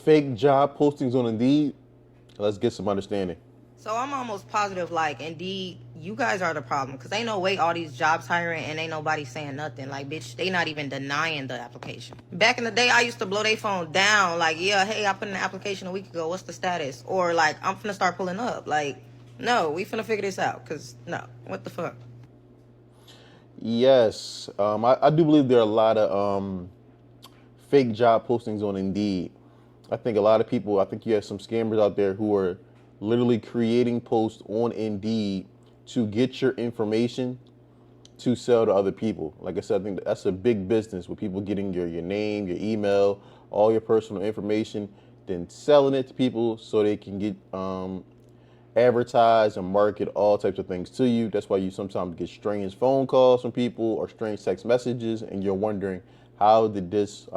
fake job postings on Indeed? Let's get some understanding. So I'm almost positive, like, Indeed, you guys are the problem. Because ain't no way all these jobs hiring and ain't nobody saying nothing. Like, bitch, they not even denying the application. Back in the day, I used to blow their phone down. Like, yeah, hey, I put in an application a week ago. What's the status? Or, like, I'm finna start pulling up. Like, no, we finna figure this out. Because, no, what the fuck? Yes, I do believe there are a lot of fake job postings on Indeed. I think a lot of people, I think you have some scammers out there who are literally creating posts on Indeed to get your information to sell to other people. Like I said, I think that's a big business with people getting your name, your email, all your personal information, then selling it to people so they can get advertise and market all types of things to you. That's why you sometimes get strange phone calls from people or strange text messages, and you're wondering, how did this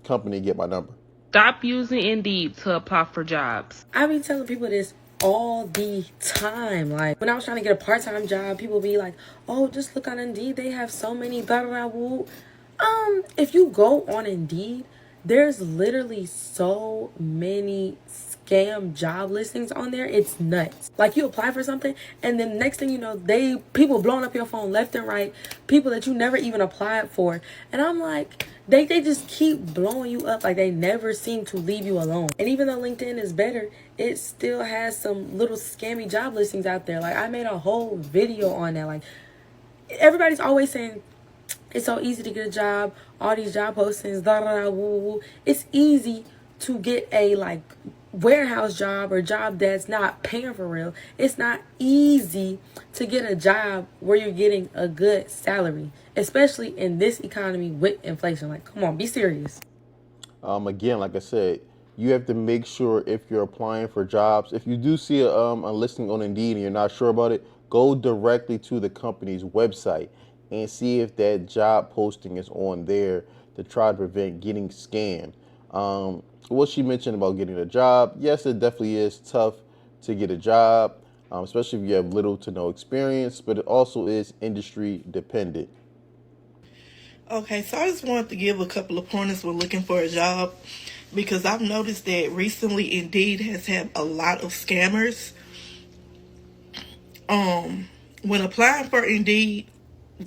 company get my number? Stop using Indeed to apply for jobs. I be telling people this all the time. Like, when I was trying to get a part-time job, people be like, oh, just look on Indeed. They have so many blah, blah, blah, woo. If you go on Indeed, there's literally so many scam job listings on there. It's nuts. Like, you apply for something, and then next thing you know, people blowing up your phone left and right, people that you never even applied for. And I'm like, they just keep blowing you up. Like, they never seem to leave you alone. And even though LinkedIn is better, it still has some little scammy job listings out there. Like, I made a whole video on that. Like, everybody's always saying it's so easy to get a job, all these job postings, da da da, woo woo. It's easy to get a like warehouse job or job that's not paying for real. It's not easy to get a job where you're getting a good salary, especially in this economy with inflation. Like, come on, be serious. Again, like I said, you have to make sure if you're applying for jobs, if you do see a listing on Indeed and you're not sure about it, go directly to the company's website and see if that job posting is on there to try to prevent getting scammed. What she mentioned about getting a job, yes, it definitely is tough to get a job, especially if you have little to no experience, but it also is industry dependent. Okay, so I just wanted to give a couple of pointers when looking for a job because I've noticed that recently Indeed has had a lot of scammers. When applying for Indeed,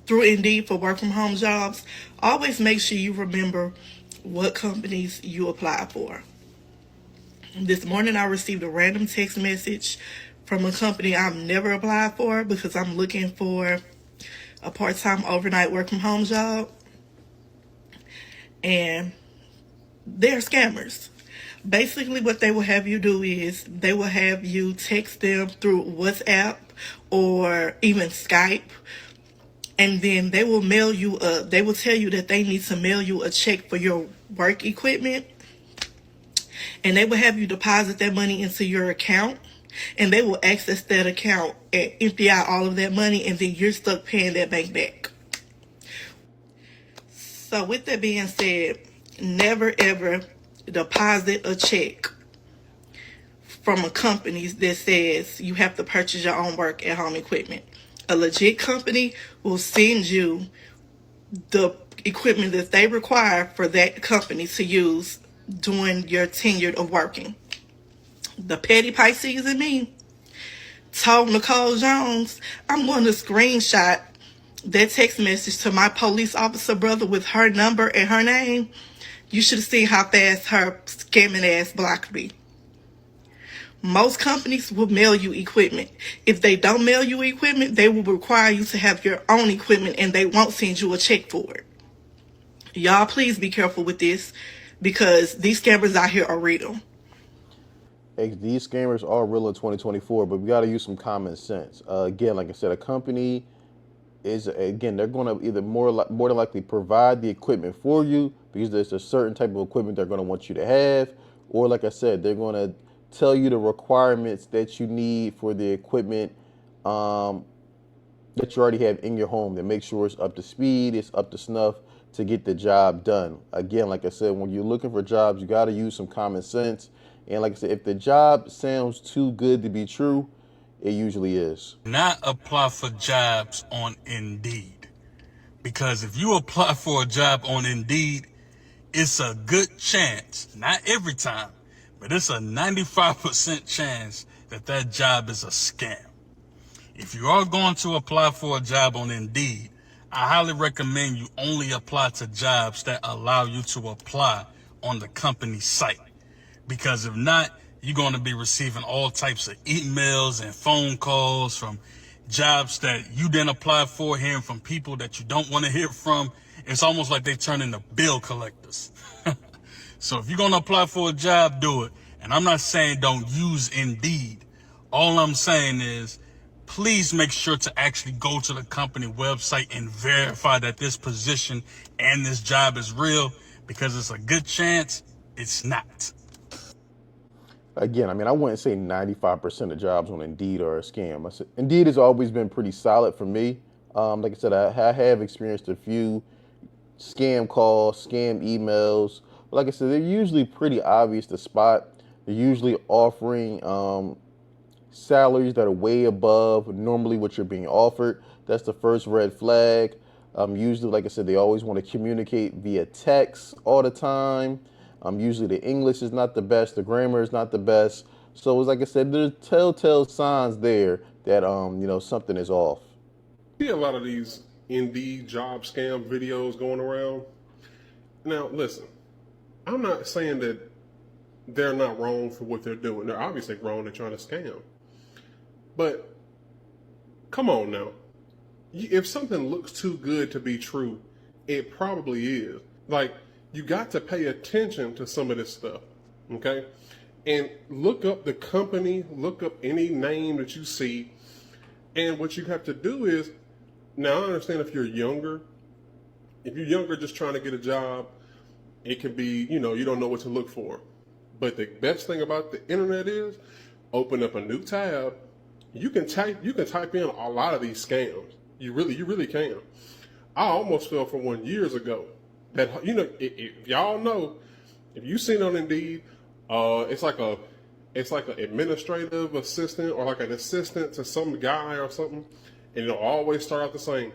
through Indeed for work from home jobs, always make sure you remember what companies you apply for. This morning I received a random text message from a company I've never applied for because I'm looking for a part-time overnight work from home job. And they're scammers. Basically what they will have you do is they will have you text them through WhatsApp or even Skype, and then they will they will tell you that they need to mail you a check for your work equipment, and they will have you deposit that money into your account, and they will access that account and empty out all of that money, and then you're stuck paying that bank back. So with that being said, never ever deposit a check from a company that says you have to purchase your own work at home equipment. A legit company will send you the equipment that they require for that company to use during your tenure of working. The petty Pisces in me told Nicole Jones, I'm going to screenshot that text message to my police officer brother with her number and her name. You should have seen how fast her scamming ass blocked me. Most companies will mail you equipment. If they don't mail you equipment, they will require you to have your own equipment and they won't send you a check for it. Y'all, please be careful with this because these scammers out here are real. Hey, these scammers are real in 2024, but we got to use some common sense. Again, like I said, a company they're going to either more than likely provide the equipment for you because there's a certain type of equipment they're going to want you to have, or like I said, they're going to tell you the requirements that you need for the equipment that you already have in your home to make sure it's up to speed, it's up to snuff to get the job done. Again, like I said, when you're looking for jobs, you got to use some common sense. And like I said, if the job sounds too good to be true, it usually is. Not apply for jobs on Indeed. Because if you apply for a job on Indeed, it's a good chance, not every time, but it's a 95% chance that that job is a scam. If you are going to apply for a job on Indeed, I highly recommend you only apply to jobs that allow you to apply on the company site. Because if not, you're going to be receiving all types of emails and phone calls from jobs that you didn't apply for, hearing from people that you don't want to hear from. It's almost like they turn into bill collectors. So if you're going to apply for a job, do it. And I'm not saying don't use Indeed. All I'm saying is please make sure to actually go to the company website and verify that this position and this job is real, because it's a good chance it's not. Again, I mean, I wouldn't say 95% of jobs on Indeed are a scam. Indeed has always been pretty solid for me. Like I said, I have experienced a few scam calls, scam emails. But like I said, they're usually pretty obvious to spot. They're usually offering salaries that are way above normally what you're being offered. That's the first red flag. Usually, like I said, they always want to communicate via text all the time. Usually the English is not the best, the grammar is not the best. So it's like I said, there's telltale signs there that something is off. See a lot of these Indeed job scam videos going around. Now, listen, I'm not saying that they're not wrong for what they're doing. They're obviously wrong. They're trying to scam. But come on now. If something looks too good to be true, it probably is. Like, you got to pay attention to some of this stuff, okay? And look up the company, look up any name that you see. And what you have to do is, now I understand if you're younger just trying to get a job, it could be, you don't know what to look for. But the best thing about the internet is, open up a new tab. You can type in a lot of these scams. You really can. I almost fell for one years ago. That if y'all know, if you seen on Indeed, it's like an administrative assistant or like an assistant to some guy or something, and it'll always start out the same.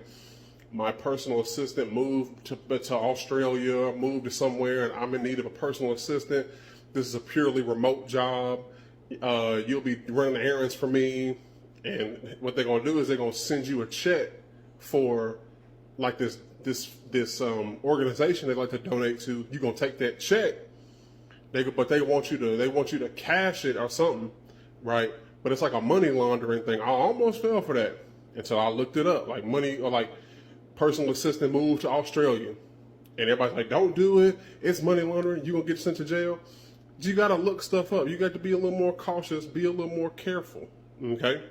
My personal assistant moved to Australia, moved to somewhere, and I'm in need of a personal assistant. This is a purely remote job. You'll be running errands for me, and what they're gonna do is they're gonna send you a check for like this organization they like to donate to. You're gonna take that check. But they want you to cash it or something, right? But it's like a money laundering thing. I almost fell for that until I looked it up, like money or like personal assistant moved to Australia, and everybody's like, "Don't do it. It's money laundering. You're gonna get sent to jail." You gotta look stuff up. You got to be a little more cautious, be a little more careful. Okay.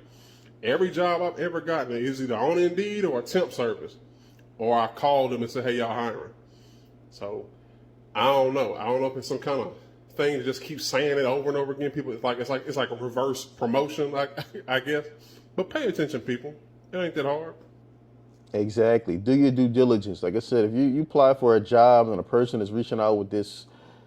Every job I've ever gotten is either on Indeed or a temp service, or I called them and said, "Hey, y'all hiring?" So I don't know. I don't know if it's some kind of thing to just keep saying it over and over again. People, it's like a reverse promotion, I guess. But pay attention, people. It ain't that hard. Exactly. Do your due diligence. Like I said, if you apply for a job and a person is reaching out with this,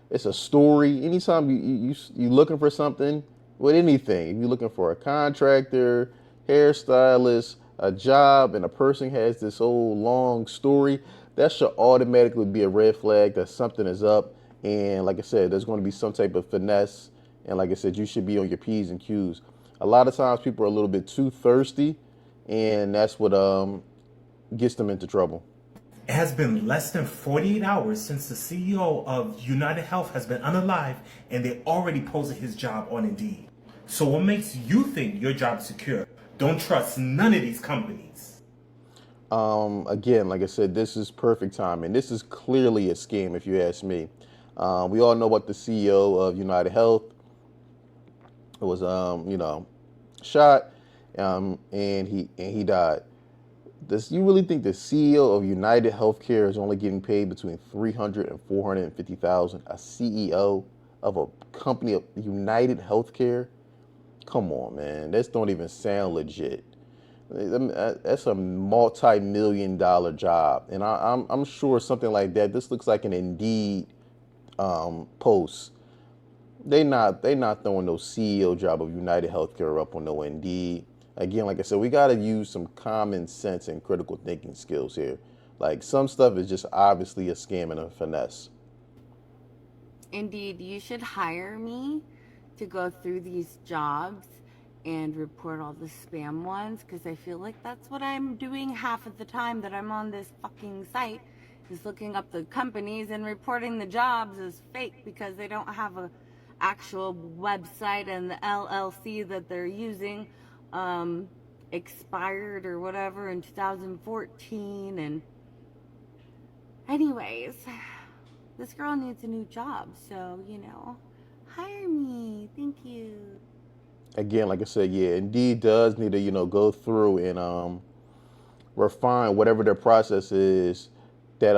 it's a story. Anytime you looking for something with anything, if you're looking for a contractor, hairstylist, a job, and a person has this whole long story, that should automatically be a red flag that something is up. And like I said, there's going to be some type of finesse. And like I said, you should be on your P's and Q's. A lot of times people are a little bit too thirsty, and that's what gets them into trouble. It has been less than 48 hours since the CEO of United Health has been unalive, and they already posted his job on Indeed. So what makes you think your job is secure? Don't trust none of these companies. Again, like I said, this is perfect timing. This is clearly a scam, if you ask me. We all know about the CEO of United Health. It was, shot, and he died. Does you really think the CEO of United Healthcare is only getting paid between $300,000 and $450,000? A CEO of a company of United Healthcare? Come on, man. This don't even sound legit. That's a multi-million-dollar job, and I'm sure something like that. This looks like an Indeed post. They not throwing no CEO job of United Healthcare up on no Indeed. Again, like I said, we got to use some common sense and critical thinking skills here. Like, some stuff is just obviously a scam and a finesse. Indeed, you should hire me to go through these jobs and report all the spam ones, because I feel like that's what I'm doing half of the time that I'm on this fucking site, is looking up the companies and reporting the jobs as fake because they don't have a actual website, and the LLC that they're using expired or whatever in 2014. And anyways, this girl needs a new job, so, hire me. Thank you. Again, like I said, yeah, Indeed does need to, go through and refine whatever their process is that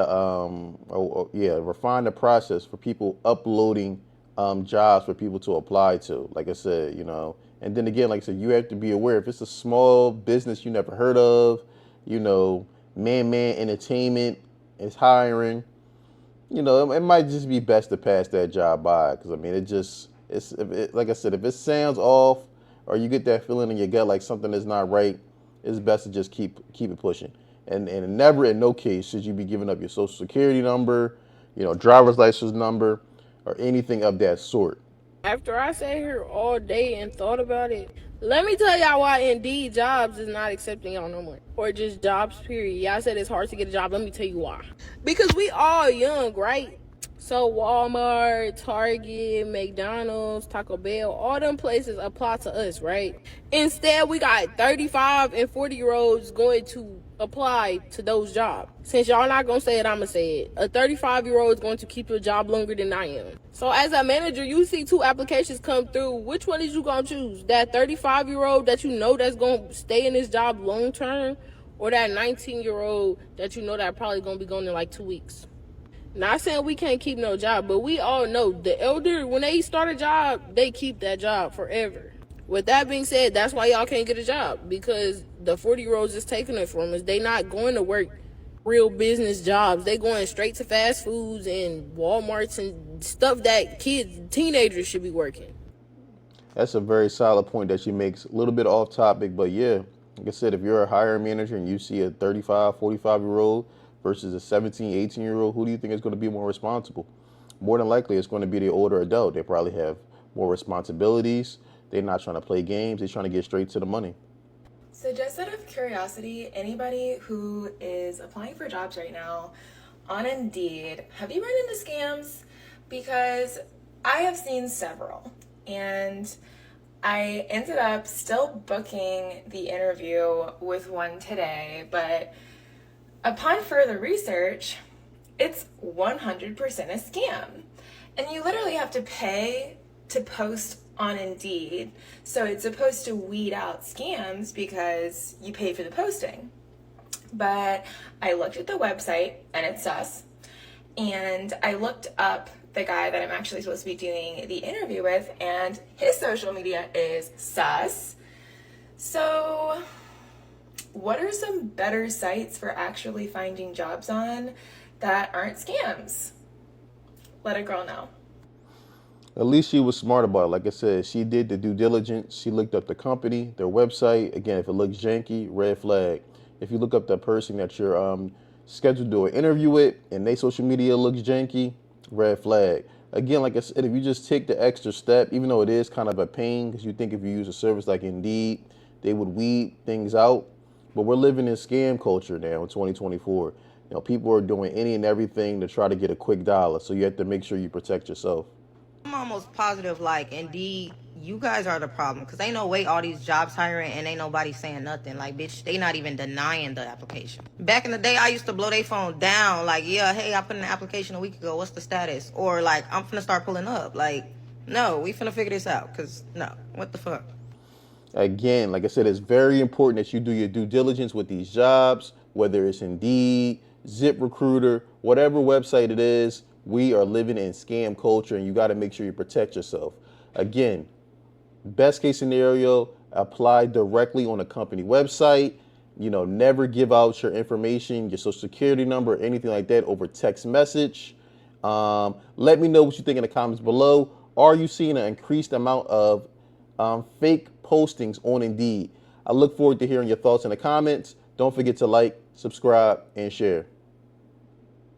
yeah, refine the process for people uploading jobs for people to apply to. Like I said, and then again, like I said, you have to be aware if it's a small business you never heard of, Man Entertainment is hiring. It might just be best to pass that job by, because I mean, like I said, if it sounds off or you get that feeling in your gut like something is not right, it's best to just keep it pushing. And never, in no case, should you be giving up your social security number, driver's license number, or anything of that sort. After I sat here all day and thought about it, let me tell y'all why Indeed Jobs is not accepting y'all no more. Or just jobs, period. Y'all said it's hard to get a job. Let me tell you why. Because we all young, right? So Walmart, Target, McDonald's, Taco Bell, all them places apply to us, right? Instead, we got 35 and 40-year-olds going to apply to those jobs. Since y'all not gonna say it, I'ma say it. A 35-year-old is going to keep your job longer than I am. So as a manager, you see 2 applications come through. Which one is you gonna choose? That 35-year-old that you know that's gonna stay in this job long term, or that 19-year-old that you know that probably gonna be gone in like 2 weeks? Not saying we can't keep no job, but we all know the elder, when they start a job, they keep that job forever. With that being said, that's why y'all can't get a job, because the 40-year-olds is taking it from us. They not going to work real business jobs. They going straight to fast foods and Walmarts and stuff that teenagers should be working. That's a very solid point that she makes. A little bit off topic, but yeah, like I said, if you're a hiring manager and you see a 35, 45-year-old versus a 17, 18-year-old, who do you think is going to be more responsible? More than likely, it's going to be the older adult. They probably have more responsibilities. They're not trying to play games. They're trying to get straight to the money. So just out of curiosity, anybody who is applying for jobs right now on Indeed, have you run into scams? Because I have seen several, and I ended up still booking the interview with one today, but upon further research, it's 100% a scam. And you literally have to pay to post on Indeed. So it's supposed to weed out scams because you pay for the posting. But I looked at the website and it's sus. And I looked up the guy that I'm actually supposed to be doing the interview with, and his social media is sus. So what are some better sites for actually finding jobs on that aren't scams? Let a girl know. At least she was smart about it. Like I said, she did the due diligence. She looked up the company, their website. Again, if it looks janky, red flag. If you look up the person that you're scheduled to do an interview with and their social media looks janky, red flag. Again, like I said, if you just take the extra step, even though it is kind of a pain, because you think if you use a service like Indeed, they would weed things out. But we're living in scam culture now in 2024. People are doing any and everything to try to get a quick dollar. So you have to make sure you protect yourself. I'm almost positive, like, Indeed, you guys are the problem. Because ain't no way all these jobs hiring and ain't nobody saying nothing. Like, bitch, they not even denying the application. Back in the day, I used to blow their phone down. Like, yeah, hey, I put in an application a week ago. What's the status? Or, like, I'm finna start pulling up. Like, no, we finna figure this out. Because, no, what the fuck? Again, like I said, it's very important that you do your due diligence with these jobs, whether it's Indeed, ZipRecruiter, whatever website it is. We are living in scam culture, and you got to make sure you protect yourself. Again, best case scenario, apply directly on a company website. Never give out your information, your social security number, or anything like that over text message. Let me know what you think in the comments below. Are you seeing an increased amount of fake postings on Indeed? I look forward to hearing your thoughts in the comments. Don't forget to like, subscribe, and share.